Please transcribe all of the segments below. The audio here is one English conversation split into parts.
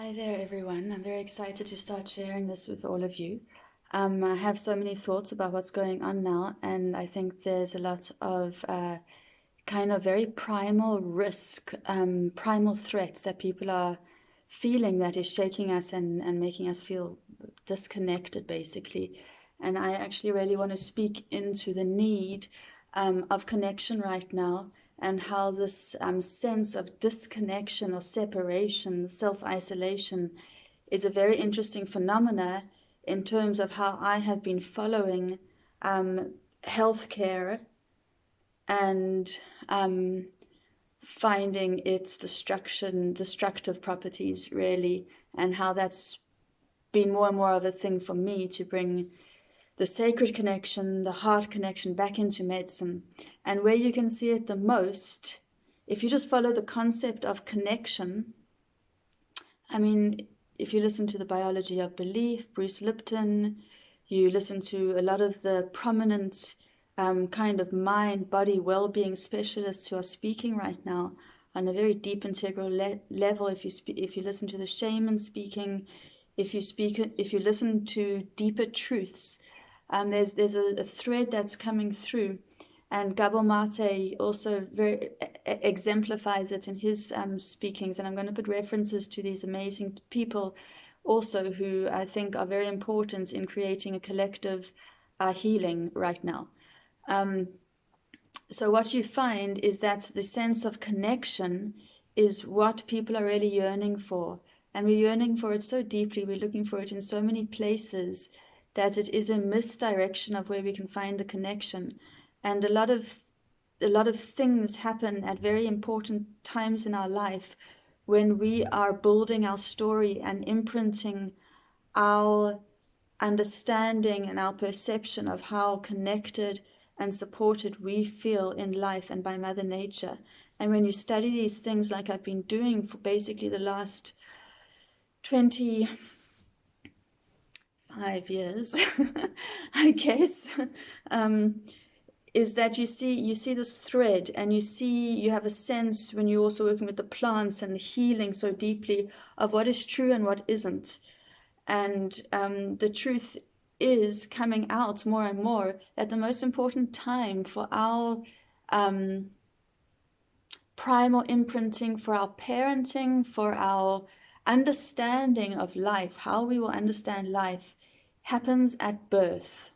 Hi there, everyone. I'm very excited to start sharing this with all of you. I have so many thoughts about what's going on now, and I think there's a lot of kind of very primal risk, primal threats that people are feeling that is shaking us and making us feel disconnected, basically. And I actually really want to speak into the need of connection right now, and how this sense of disconnection or separation, self-isolation, is a very interesting phenomena in terms of how I have been following healthcare and finding its destructive properties, really, and how that's been more and more of a thing for me to bring the sacred connection, the heart connection back into medicine. And where you can see it the most, if you just follow the concept of connection, I mean, if you listen to the biology of belief, Bruce Lipton, you listen to a lot of the prominent kind of mind, body, well-being specialists who are speaking right now on a very deep integral level. If you listen to the shaman speaking, if you listen to deeper truths, there's a thread that's coming through, and Gabor Mate also very exemplifies it in his speakings. And I'm going to put references to these amazing people also, who I think are very important in creating a collective healing right now. So what you find is that the sense of connection is what people are really yearning for. And we're yearning for it so deeply, we're looking for it in so many places, that it is a misdirection of where we can find the connection. And a lot of things happen at very important times in our life when we are building our story and imprinting our understanding and our perception of how connected and supported we feel in life and by Mother Nature. And when you study these things, like I've been doing for basically the last 25 years, I guess, is that you see this thread, and you have a sense, when you're also working with the plants and the healing so deeply, of what is true and what isn't. And the truth is coming out more and more at the most important time for our primal imprinting, for our parenting, for our understanding of life, how we will understand life, happens at birth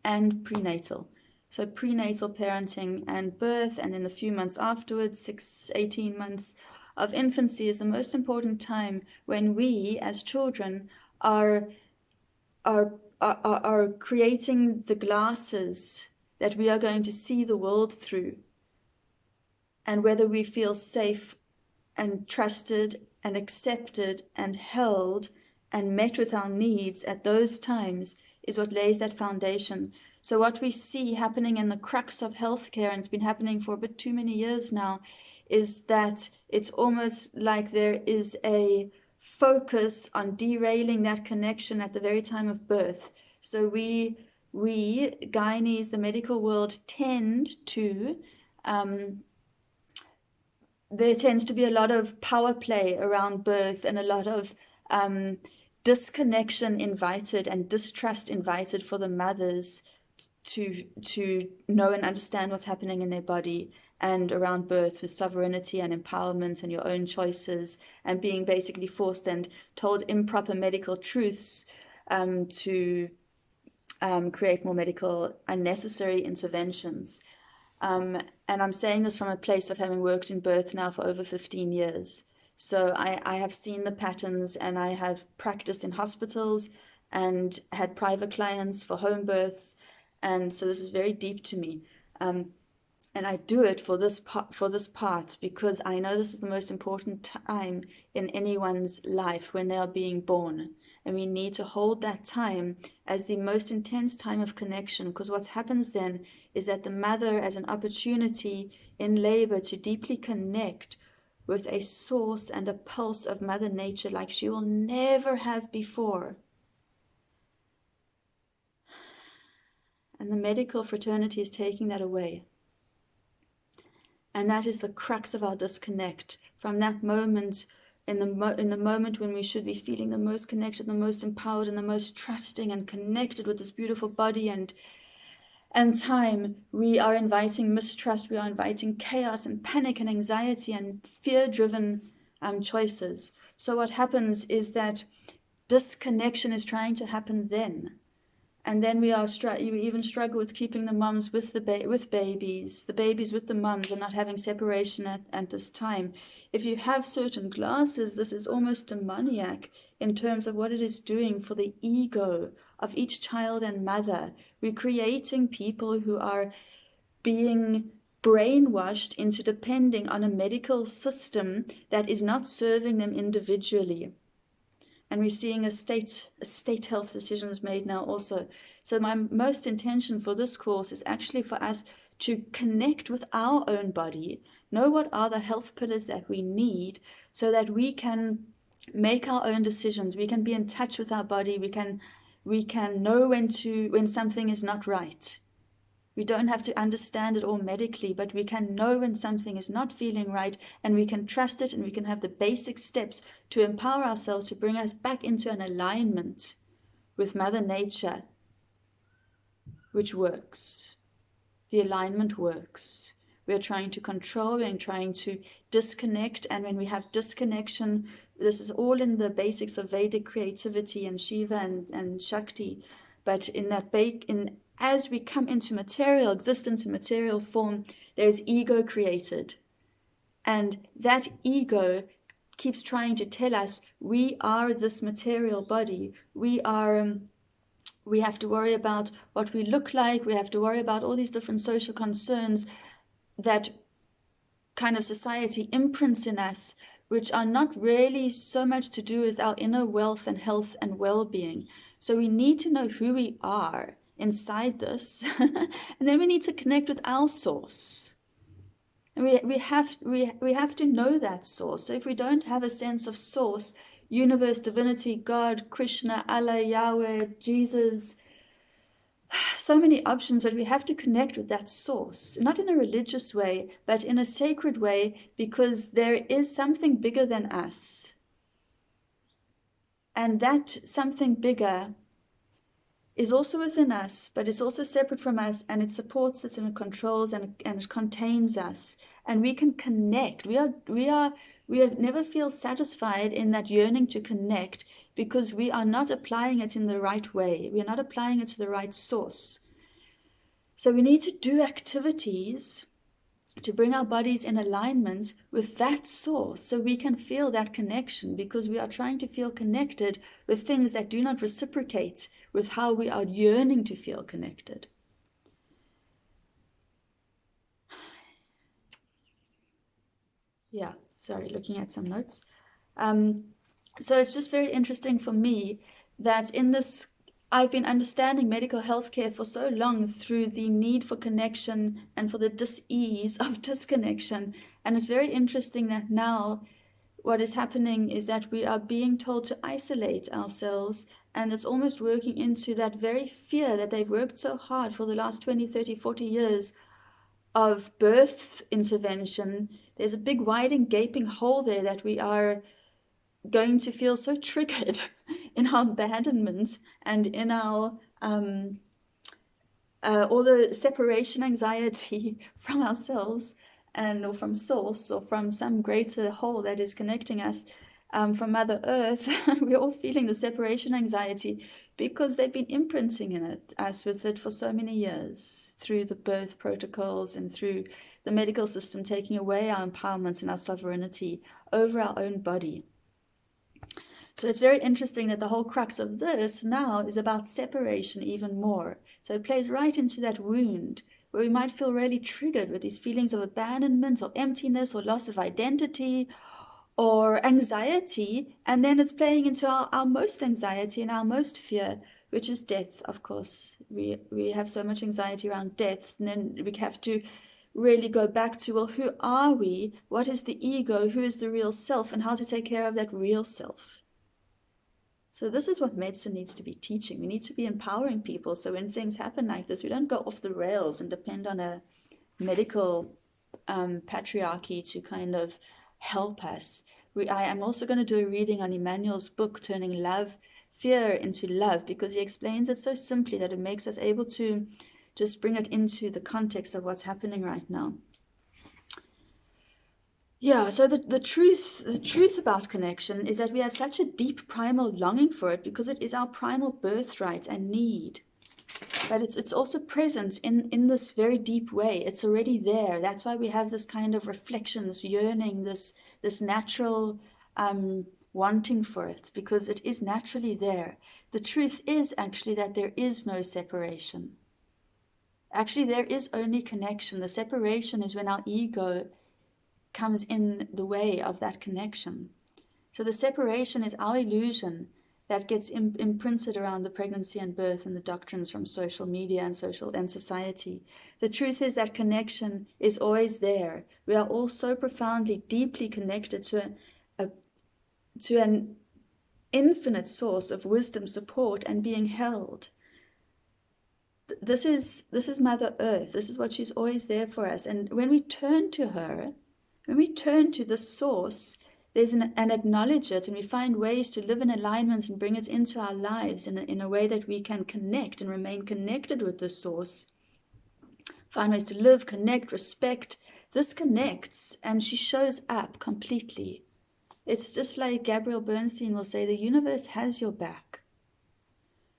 and prenatal. So prenatal parenting and birth, and then the few months afterwards, 18 months of infancy, is the most important time when we as children are creating the glasses that we are going to see the world through. And whether we feel safe and trusted and accepted and held and met with our needs at those times is what lays that foundation. So what we see happening in the crux of healthcare, and it's been happening for a bit too many years now, is that it's almost like there is a focus on derailing that connection at the very time of birth. So we gynaes, the medical world, there tends to be a lot of power play around birth, and a lot of disconnection invited and distrust invited for the mothers to know and understand what's happening in their body and around birth, with sovereignty and empowerment and your own choices, and being basically forced and told improper medical truths to create more medical unnecessary interventions. And I'm saying this from a place of having worked in birth now for over 15 years. So I have seen the patterns, and I have practiced in hospitals and had private clients for home births. And so this is very deep to me. And I do it for this part because I know this is the most important time in anyone's life, when they are being born. And we need to hold that time as the most intense time of connection, because what happens then is that the mother has an opportunity in labor to deeply connect with a source and a pulse of Mother Nature like she will never have before. And the medical fraternity is taking that away. And that is the crux of our disconnect. From that moment in the moment when we should be feeling the most connected, the most empowered, and the most trusting and connected with this beautiful body and time, we are inviting mistrust, we are inviting chaos and panic and anxiety and fear-driven choices. So what happens is that disconnection is trying to happen then. And then we even struggle with keeping the moms with with babies, the babies with the moms, and not having separation at this time. If you have certain classes, this is almost demoniac in terms of what it is doing for the ego of each child and mother. We're creating people who are being brainwashed into depending on a medical system that is not serving them individually. And we're seeing a state health decisions made now also. So my most intention for this course is actually for us to connect with our own body, know what are the health pillars that we need so that we can make our own decisions. We can be in touch with our body. We can know when something is not right. We don't have to understand it all medically, but we can know when something is not feeling right, and we can trust it, and we can have the basic steps to empower ourselves to bring us back into an alignment with Mother Nature, which works. The alignment works. We're trying to control, we're trying to disconnect, and when we have disconnection, this is all in the basics of Vedic creativity and Shiva and Shakti, but as we come into material existence in material form, there's ego created. And that ego keeps trying to tell us we are this material body. We have to worry about what we look like. We have to worry about all these different social concerns that kind of society imprints in us, which are not really so much to do with our inner wealth and health and well-being. So we need to know who we are inside this, and then we need to connect with our source. And we have to know that source. So if we don't have a sense of source, universe, divinity, God, Krishna, Allah, Yahweh, Jesus, so many options, but we have to connect with that source, not in a religious way, but in a sacred way, because there is something bigger than us. And that something bigger is also within us, but it's also separate from us, and it supports us and it controls and it contains us, and we can connect. We never feel satisfied in that yearning to connect because we are not applying it in the right way. We are not applying it to the right source. So we need to do activities to bring our bodies in alignment with that source so we can feel that connection, because we are trying to feel connected with things that do not reciprocate with how we are yearning to feel connected. Yeah, sorry, looking at some notes. So it's just very interesting for me that in this, I've been understanding medical healthcare for so long through the need for connection and for the dis-ease of disconnection. And it's very interesting that now what is happening is that we are being told to isolate ourselves, and it's almost working into that very fear that they've worked so hard for the last 20, 30, 40 years of birth intervention. There's a big widening gaping hole there that we are going to feel so triggered in our abandonment and in our all the separation anxiety from ourselves or from source or from some greater whole that is connecting us, from Mother Earth. We're all feeling the separation anxiety because they've been imprinting us with it for so many years through the birth protocols and through the medical system taking away our empowerment and our sovereignty over our own body. So it's very interesting that the whole crux of this now is about separation even more. So it plays right into that wound where we might feel really triggered with these feelings of abandonment or emptiness or loss of identity or anxiety, and then it's playing into our most anxiety and our most fear, which is death, of course. We have so much anxiety around death, and then we have to really go back to, well, who are we? What is the ego? Who is the real self? And how to take care of that real self. So this is what medicine needs to be teaching. We need to be empowering people, so when things happen like this, we don't go off the rails and depend on a medical patriarchy to kind of help us. I am also going to do a reading on Emmanuel's book, Turning Fear into Love, because he explains it so simply that it makes us able to just bring it into the context of what's happening right now. Yeah, so the truth about connection is that we have such a deep primal longing for it because it is our primal birthright and need. But it's also present in this very deep way. It's already there. That's why we have this kind of reflection, this yearning, this natural wanting for it, because it is naturally there. The truth is actually that there is no separation. Actually, there is only connection. The separation is when our ego comes in the way of that connection. So the separation is our illusion that gets imprinted around the pregnancy and birth and the doctrines from social media and society. The truth is that connection is always there. We are all so profoundly, deeply connected to an infinite source of wisdom, support, and being held. This is Mother Earth. This is what she's always there for us. And when we turn to her, when we turn to the source, there's and acknowledge it, and we find ways to live in alignment and bring it into our lives in a way that we can connect and remain connected with the source. Find ways to live, connect, respect. This connects, and she shows up completely. It's just like Gabrielle Bernstein will say, the universe has your back.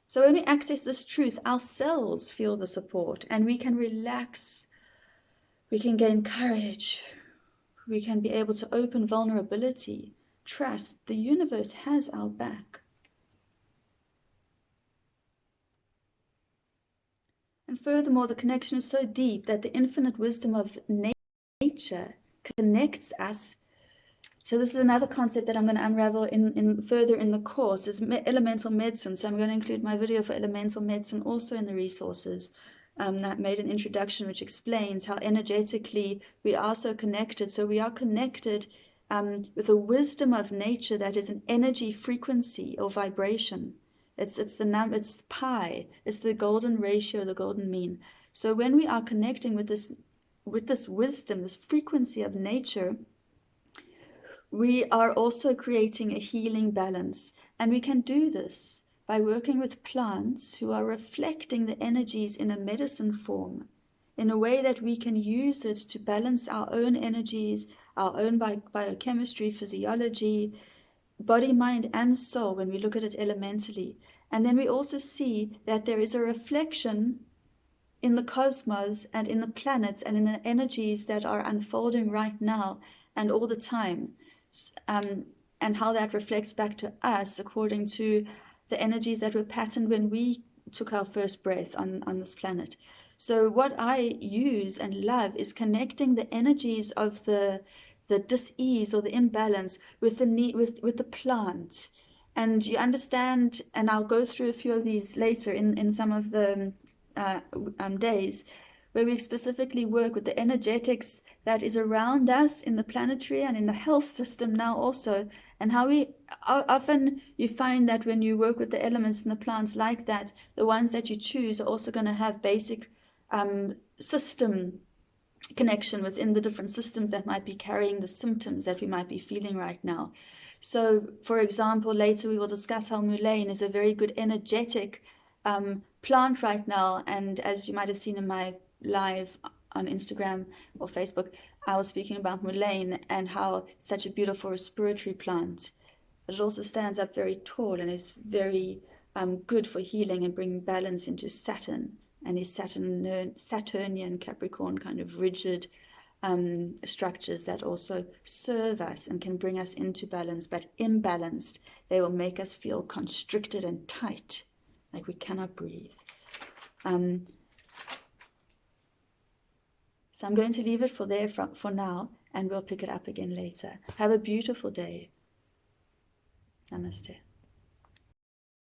So when we access this truth, our cells feel the support, and we can relax. We can gain courage. We can be able to open vulnerability, trust. The universe has our back. And furthermore, the connection is so deep that the infinite wisdom of nature connects us. So this is another concept that I'm going to unravel further in the course, is elemental medicine. So I'm going to include my video for elemental medicine also in the resources. That made an introduction which explains how energetically we are so connected. So we are connected with a wisdom of nature that is an energy frequency or vibration. It's pi. It's the golden ratio, the golden mean. So when we are connecting with this wisdom, this frequency of nature, we are also creating a healing balance. And we can do this by working with plants who are reflecting the energies in a medicine form, in a way that we can use it to balance our own energies, our own biochemistry, physiology, body, mind, and soul when we look at it elementally. And then we also see that there is a reflection in the cosmos and in the planets and in the energies that are unfolding right now and all the time. And how that reflects back to us according to the energies that were patterned when we took our first breath on this planet. So what I use and love is connecting the energies of the dis-ease or the imbalance with the plant. And you understand, and I'll go through a few of these later in some of the days, where we specifically work with the energetics that is around us in the planetary and in the health system now also, and how we often you find that when you work with the elements and the plants like that, the ones that you choose are also going to have basic system connection within the different systems that might be carrying the symptoms that we might be feeling right now. So, for example, later we will discuss how mullein is a very good energetic plant right now, and as you might have seen in my live on Instagram or Facebook, I was speaking about mullein and how it's such a beautiful respiratory plant. But it also stands up very tall and is very good for healing and bringing balance into Saturn and his Saturnian Capricorn kind of rigid structures that also serve us and can bring us into balance, but imbalanced, they will make us feel constricted and tight, like we cannot breathe. So I'm going to leave it for now, and we'll pick it up again later. Have a beautiful day. Namaste.